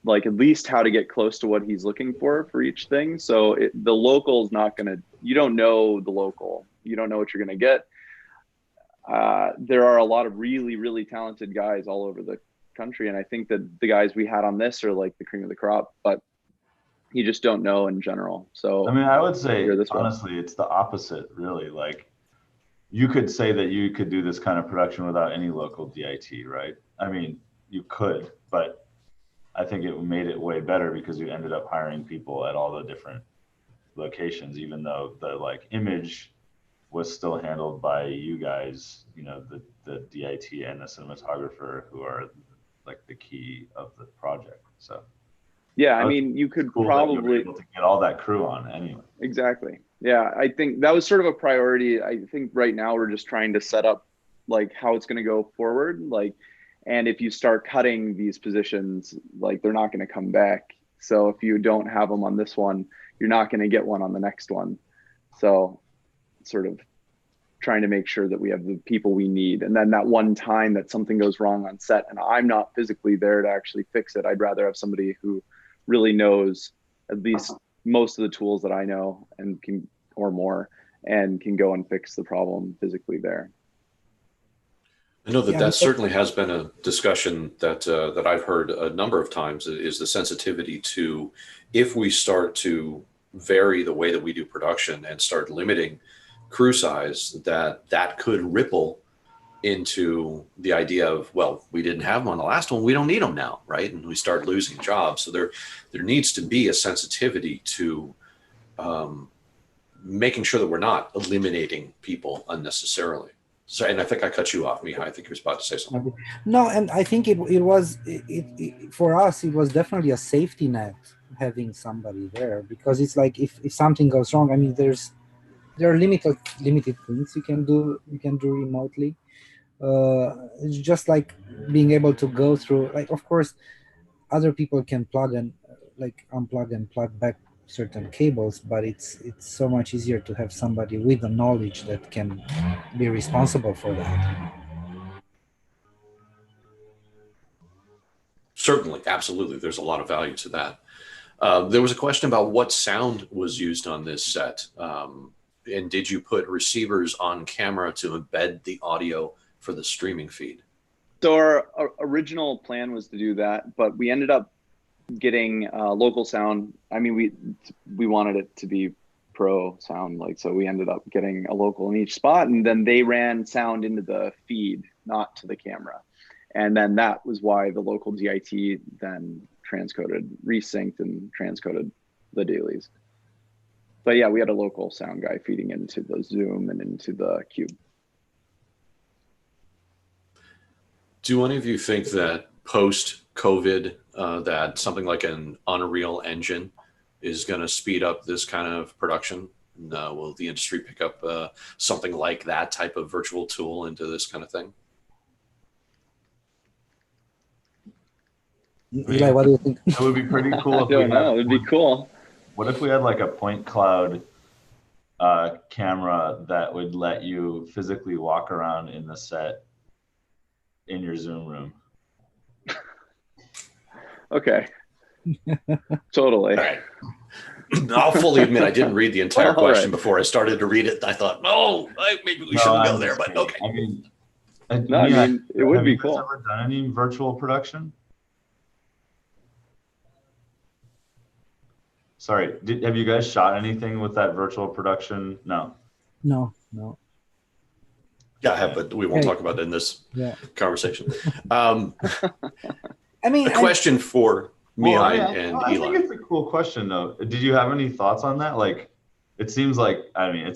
like at least how to get close to what he's looking for each thing. So the local is not gonna. You don't know the local. You don't know what you're gonna get. There are a lot of really, really talented guys all over the country, and I think that the guys we had on this are like the cream of the crop, but you just don't know in general. So I mean, I would say honestly, it's the opposite, really. Like you could say that you could do this kind of production without any local DIT, right? I mean, you could, but I think it made it way better because you ended up hiring people at all the different locations, even though the like image was still handled by you guys, you know, the DIT and the cinematographer, who are like the key of the project. So yeah, I mean, you could probably able to get all that crew on anyway. Exactly. Yeah, I think that was sort of a priority. I think right now we're just trying to set up like how it's going to go forward. Like, and if you start cutting these positions, like they're not going to come back. So if you don't have them on this one, you're not going to get one on the next one. So sort of trying to make sure that we have the people we need. And then that one time that something goes wrong on set and I'm not physically there to actually fix it, I'd rather have somebody who really knows at least most of the tools that I know and can, or more, and can go and fix the problem physically there. I know that certainly has been a discussion that I've heard a number of times, is the sensitivity to, if we start to vary the way that we do production and start limiting crew size, that could ripple into the idea of, well, we didn't have them on the last one, we don't need them now, right? And we start losing jobs. So there needs to be a sensitivity to making sure that we're not eliminating people unnecessarily. So, and I think I cut you off, Mihai. I think you were about to say something. No, and I think it was for us, it was definitely a safety net having somebody there, because it's like if something goes wrong, I mean, there are limited things you can do remotely. It's just like being able to go through, like, of course other people can plug and like unplug and plug back certain cables, but it's so much easier to have somebody with the knowledge that can be responsible for that. Certainly, absolutely. There's a lot of value to that. There was a question about what sound was used on this set. And did you put receivers on camera to embed the audio for the streaming feed? So our original plan was to do that, but we ended up getting local sound. I mean, we wanted it to be pro sound, like, so we ended up getting a local in each spot, and then they ran sound into the feed, not to the camera. And then that was why the local DIT then resynced and transcoded the dailies. But yeah, we had a local sound guy feeding into the Zoom and into the Cube. Do any of you think that post-COVID, that something like an Unreal Engine is going to speed up this kind of production? Will the industry pick up something like that type of virtual tool into this kind of thing? Eli, what do you think? It would be pretty cool I if we don't know. had. It'd be cool. What if we had like a point cloud camera that would let you physically walk around in the set in your Zoom room? Okay. Totally. All right. I'll fully admit I didn't read the entire All question right. before I started to read it. I thought, oh, maybe we shouldn't go there, but okay. I mean, No, I mean, it would be cool. Have you guys ever done any virtual production? Sorry, have you guys shot anything with that virtual production? No. No. Yeah, I have, but we won't talk about it in this conversation. I mean, a question for Mihai and Eli. I think it's a cool question, though. Did you have any thoughts on that? Like, it seems like, I mean,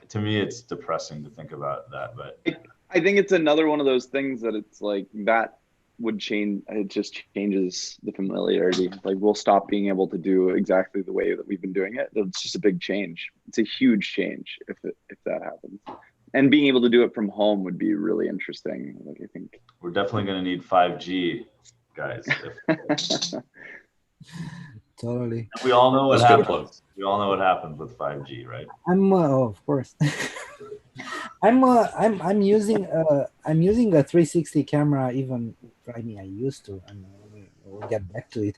to me, it's depressing to think about that, but I think it's another one of those things that it's like that would change. It just changes the familiarity. Like, we'll stop being able to do exactly the way that we've been doing it. It's just a big change. It's a huge change if that happens. And being able to do it from home would be really interesting. Like, I think we're definitely going to need 5G, guys. Totally. We all know what That's happens. We all know what happens with 5G, right? Of course. I'm using a 360 camera. Even I mean, I used to, and we'll get back to it,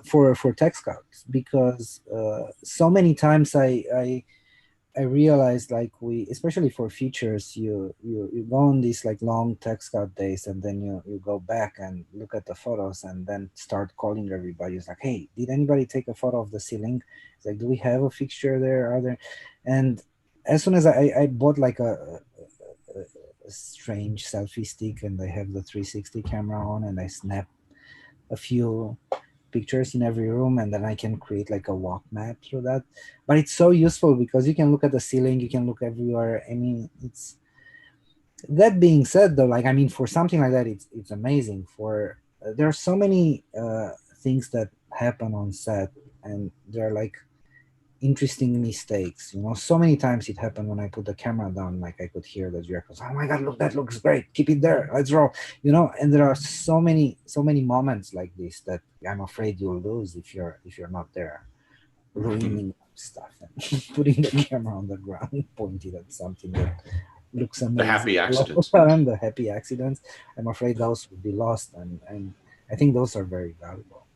for tech scouts, because so many times I realized, like, especially for features, you go on these like long tech scout days, and then you go back and look at the photos and then start calling everybody. It's like, hey, did anybody take a photo of the ceiling? It's like, do we have a fixture there? Are there? And as soon as I bought like a strange selfie stick, and I have the 360 camera on, and I snap a few pictures in every room, and then I can create like a walk map through that. But it's so useful because you can look at the ceiling, you can look everywhere. I mean, it's, that being said though, like, I mean, for something like that, it's amazing. For there are so many things that happen on set, and they're like interesting mistakes, so many times it happened when I put the camera down, like I could hear the directors, oh my god, look, that looks great, keep it there, let's roll, and there are so many moments like this that I'm afraid you'll lose if you're not there, ruining stuff and putting the camera on the ground pointed at something that looks amazing. The happy accidents. The happy accidents, I'm afraid those would be lost, and I think those are very valuable.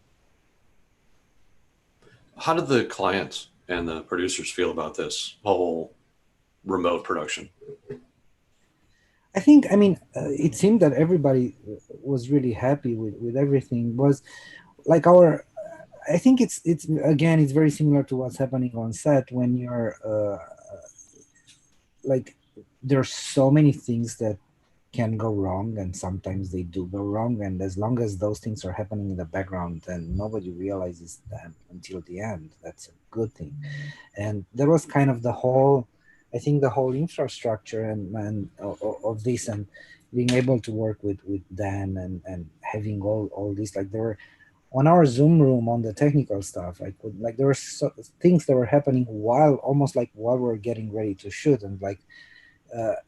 How did the clients and the producers feel about this whole remote production? I think, I mean, it seemed that everybody was really happy with everything. Was like I think it's again, it's very similar to what's happening on set when you're like, there's so many things that can go wrong, and sometimes they do go wrong, and as long as those things are happening in the background and nobody realizes them until the end, that's a good thing. And there was kind of the whole infrastructure and of this, and being able to work with Dan and having all this, like, there were on our Zoom room on the technical stuff, I could, like, there were things that were happening while we're getting ready to shoot, and like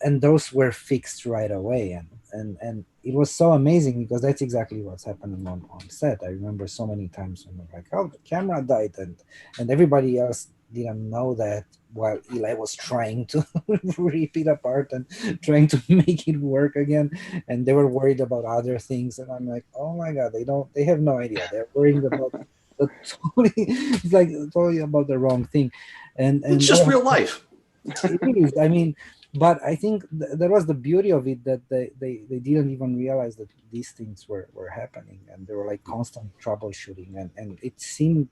and those were fixed right away, and it was so amazing because that's exactly what's happening on set. I remember so many times when I'm like, oh, the camera died, and everybody else didn't know that while Eli was trying to rip it apart and trying to make it work again, and they were worried about other things, and I'm like, oh my god, they have no idea, they're worried about it's like totally about the wrong thing, and it's just real life. It is, I mean, but I think that was the beauty of it, that they didn't even realize that these things were happening, and they were like constant troubleshooting, and it seemed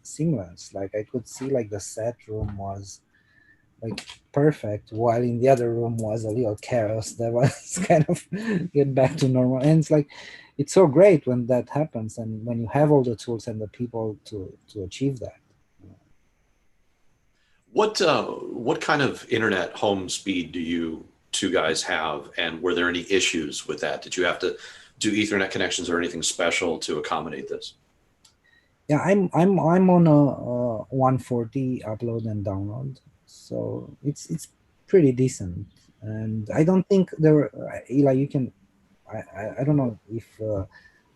seamless. Like, I could see like the set room was like perfect, while in the other room was a little chaos that was kind of get back to normal. And it's like, it's so great when that happens, and when you have all the tools and the people to achieve that. What kind of internet home speed do you two guys have, and were there any issues with that? Did you have to do Ethernet connections or anything special to accommodate this? Yeah, I'm on a 140 upload and download, so it's pretty decent. And I don't think there were, Eli, you can, I don't know if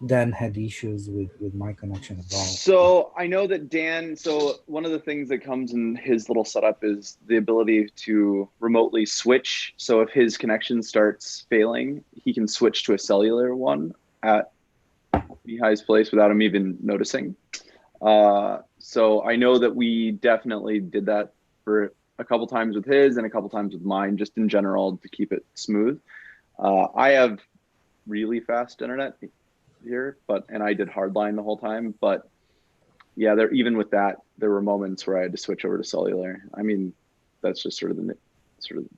Dan had issues with my connection at all. So I know that Dan, so one of the things that comes in his little setup is the ability to remotely switch. So if his connection starts failing, he can switch to a cellular one at Mihai's place without him even noticing. So I know that we definitely did that for a couple times with his and a couple times with mine, just in general to keep it smooth. I have really fast internet here, and I did hardline the whole time. But yeah, even with that, there were moments where I had to switch over to cellular. I mean, that's just sort of the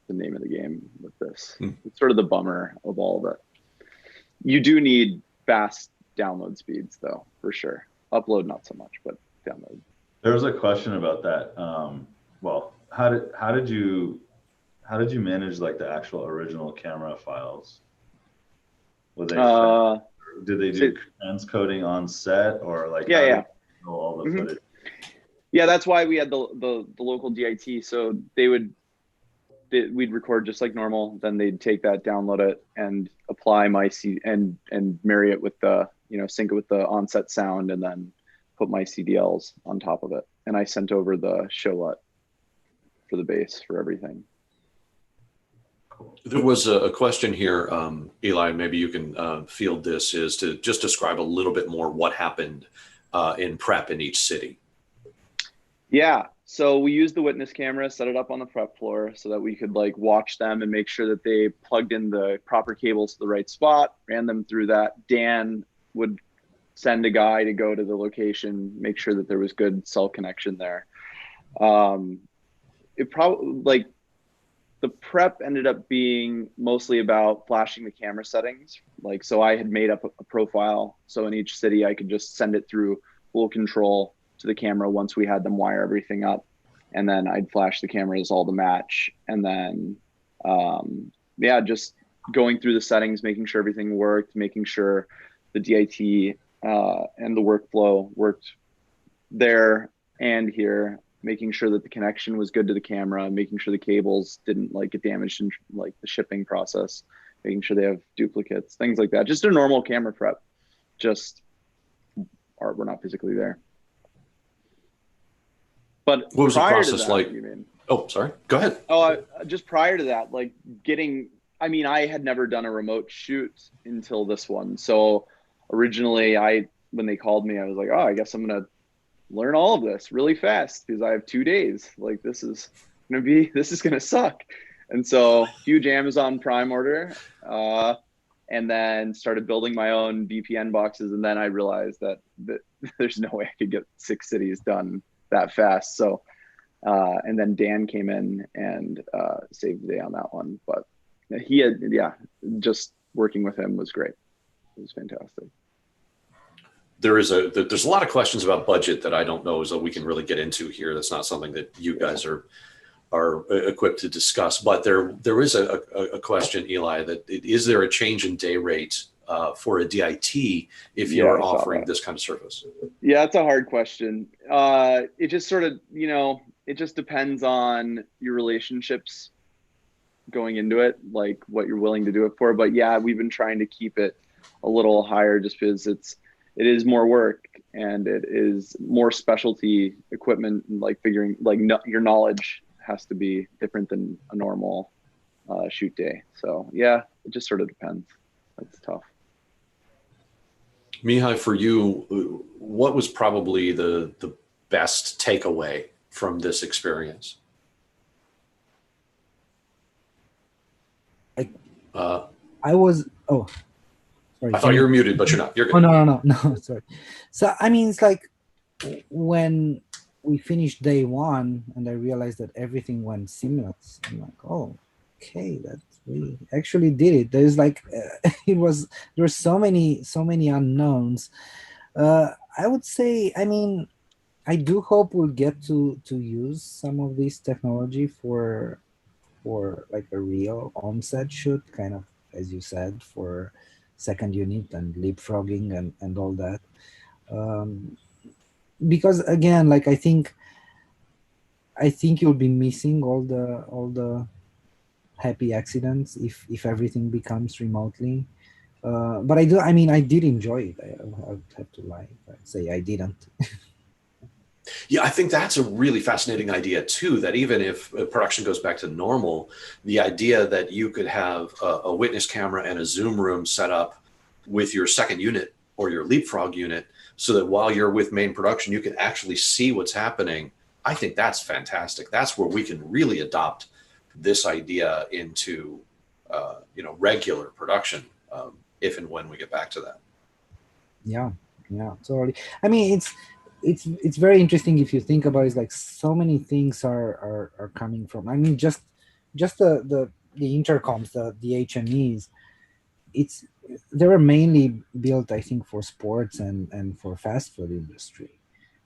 name of the game with this. It's sort of the bummer of all of it. You do need fast download speeds, though, for sure. Upload not so much, but download. There was a question about that. Well, how did you manage like the actual original camera files? Were they did they do transcoding on set, or like yeah all the footage? Yeah, that's why we had the local DIT. So we'd record just like normal, then they'd take that, download it, and apply my and marry it with the, sync it with the onset sound, and then put my CDLs on top of it. And I sent over the showlet for the bass for everything. There was a question here, Eli, maybe you can field this, is to just describe a little bit more what happened in prep in each city. Yeah, so we used the witness camera, set it up on the prep floor so that we could like watch them and make sure that they plugged in the proper cables to the right spot, ran them through that. Dan would send a guy to go to the location, make sure that there was good cell connection there. It probably, the prep ended up being mostly about flashing the camera settings. So I had made up a profile. So in each city, I could just send it through full control to the camera once we had them wire everything up. And then I'd flash the cameras all to match. And then, just going through the settings, making sure everything worked, making sure the DIT and the workflow worked there and here, making sure that the connection was good to the camera, making sure the cables didn't get damaged in the shipping process, making sure they have duplicates, things like that. Just a normal camera prep, we're not physically there. But what was the process that, like? You mean? Oh, sorry. Go ahead. Oh, just prior to that, I had never done a remote shoot until this one. So originally when they called me, I was like, oh, I guess I'm going to learn all of this really fast because I have 2 days. This is going to suck. And so huge Amazon Prime order, and then started building my own VPN boxes. And then I realized that there's no way I could get 6 cities done that fast. So, and then Dan came in and saved the day on that one. But just working with him was great. It was fantastic. There's a lot of questions about budget that I don't know as though we can really get into here. That's not something that you guys are equipped to discuss. But there is a question, Eli, that is there a change in day rate for a DIT if you're offering this kind of service? Yeah, it's a hard question. It just sort of, it just depends on your relationships going into it, what you're willing to do it for. But yeah, we've been trying to keep it a little higher just because it is more work and it is more specialty equipment, and figuring your knowledge has to be different than a normal shoot day. So yeah, it just sort of depends. It's tough. Mihai, for you, what was probably the best takeaway from this experience? I was, sorry. I thought you were muted, but you're not. You're good. Oh, no, sorry. So, I mean, it's when we finished day one and I realized that everything went seamless, I'm like, oh, okay, we actually did it. There's there were so many unknowns. I would say, I mean, I do hope we'll get to use some of this technology for like a real on-set shoot, kind of as you said, for second unit and leapfrogging and all that. Because again, like I think you'll be missing all the happy accidents if everything becomes remotely. But I mean, I did enjoy it. I would have to lie if I say I didn't. Yeah, I think that's a really fascinating idea too, that even if production goes back to normal, the idea that you could have a witness camera and a Zoom room set up with your second unit or your leapfrog unit so that while you're with main production, you can actually see what's happening. I think that's fantastic. That's where we can really adopt this idea into, regular production, if and when we get back to that. Yeah, totally. I mean, it's very interesting if you think about it. It's like so many things are coming from. I mean, just the intercoms, the HMEs. It's they were mainly built, I think, for sports and for fast food industry.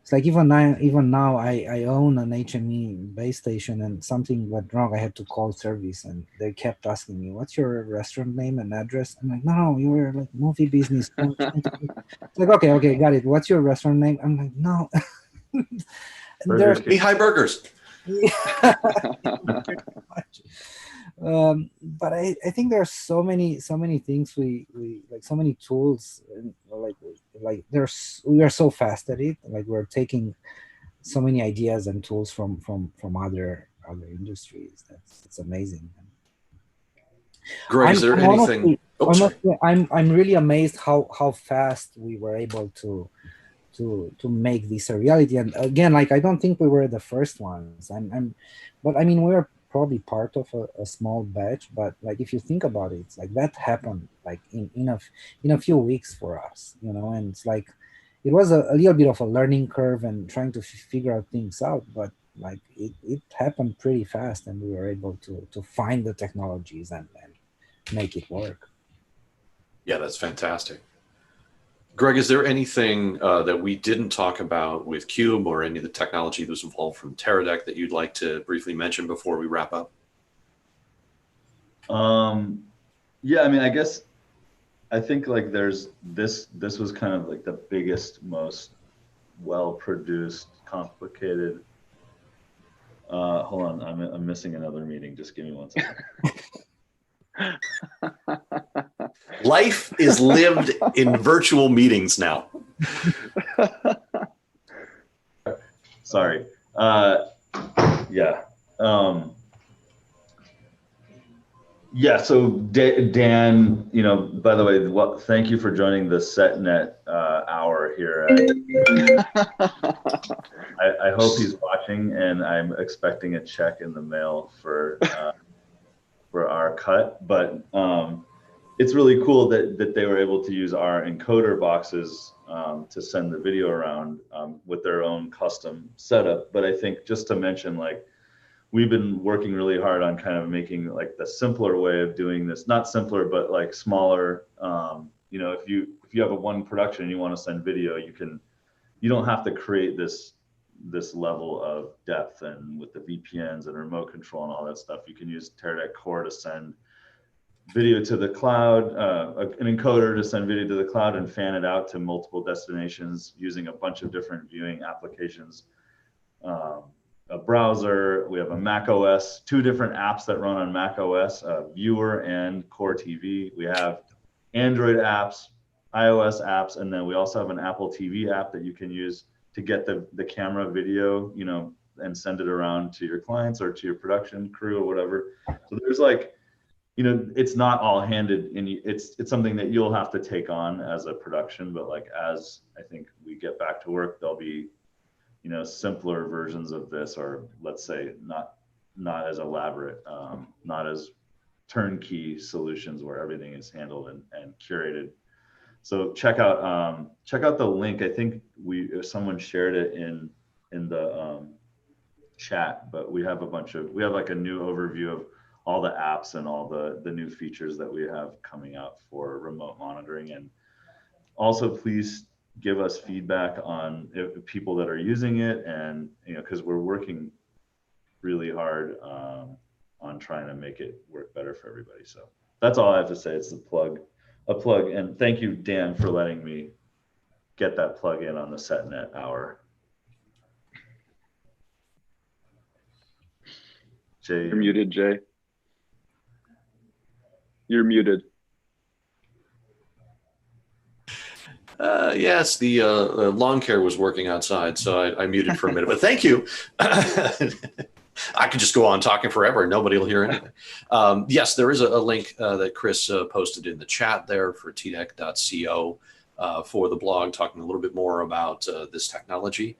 It's like even now I own an HME base station, and something went wrong. I had to call service, and they kept asking me, "What's your restaurant name and address?" I'm like, "No, you were like movie business." It's like, okay, got it. What's your restaurant name? I'm like, "No." Burger There's King. Mihai Burgers. yeah, pretty much. But I think there are so many things we like, so many tools, and like we are so fast at it. Like we're taking so many ideas and tools from other industries. It's amazing. Greg, is there I'm anything? Oh, sorry. honestly I'm really amazed how fast we were able to make this a reality. And again, like I don't think we were the first ones. But I mean, we were probably part of a small batch. But like if you think about it, it's like that happened like in a few weeks for us, And it's like it was a little bit of a learning curve and trying to figure out things out. But like it happened pretty fast, and we were able to find the technologies and make it work. Yeah, that's fantastic. Greg, is there anything that we didn't talk about with Cube or any of the technology that was involved from Teradek that you'd like to briefly mention before we wrap up? Yeah, I mean, I think like there's this was kind of like the biggest, most well-produced, complicated. Hold on, I'm missing another meeting. Just give me 1 second. Life is lived in virtual meetings now. Sorry. Yeah. Yeah. So Dan, by the way, thank you for joining the SetNet hour here. I hope he's watching, and I'm expecting a check in the mail for our cut. But it's really cool that they were able to use our encoder boxes to send the video around with their own custom setup. But I think just to mention, like, we've been working really hard on kind of making like the simpler way of doing this, not simpler, but like smaller. If you have a one production and you want to send video, you don't have to create this level of depth, and with the VPNs and remote control and all that stuff, you can use Teradek Core to send video to the cloud, an encoder to send video to the cloud and fan it out to multiple destinations using a bunch of different viewing applications. A browser, we have a Mac OS, 2 different apps that run on Mac OS, Viewer and Core TV. We have Android apps, iOS apps, and then we also have an Apple TV app that you can use to get the camera video, and send it around to your clients or to your production crew or whatever. So there's like, it's not all handed in. It's something that you'll have to take on as a production, but like as I think we get back to work, there'll be simpler versions of this, or let's say not as elaborate, not as turnkey solutions where everything is handled and curated. So check out the link. I think someone shared it in the chat, but we have like a new overview of all the apps and all the new features that we have coming out for remote monitoring. And also please give us feedback on if people that are using it, and because we're working really hard on trying to make it work better for everybody. So that's all I have to say. It's a plug, and thank you, Dan, for letting me get that plug in on the SetNet hour. Jay, You're muted, Jay. You're muted. Yes, the lawn care was working outside, so I muted for a minute. But thank you. I could just go on talking forever. Nobody will hear anything. Yes, there is a link that Chris posted in the chat there for tdec.co for the blog, talking a little bit more about this technology.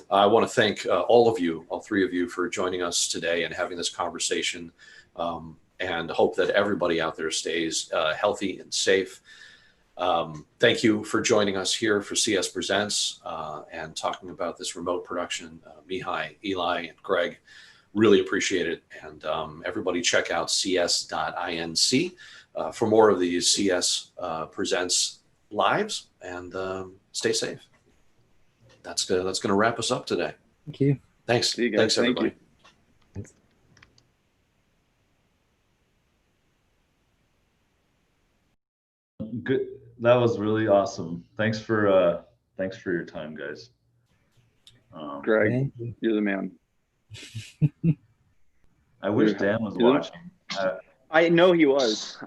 I want to thank all of you, all three of you, for joining us today and having this conversation, and hope that everybody out there stays healthy and safe. Thank you for joining us here for CS Presents and talking about this remote production. Mihai, Eli, and Greg, really appreciate it. And everybody check out cs.inc for more of these CS Presents lives, and stay safe. That's going to wrap us up today. Thank you. Thanks. See you guys. Thanks, Thank everybody. you. good. That was really awesome. Thanks for your time, guys. Greg, you're the man. I wish Dan was watching. I know he was.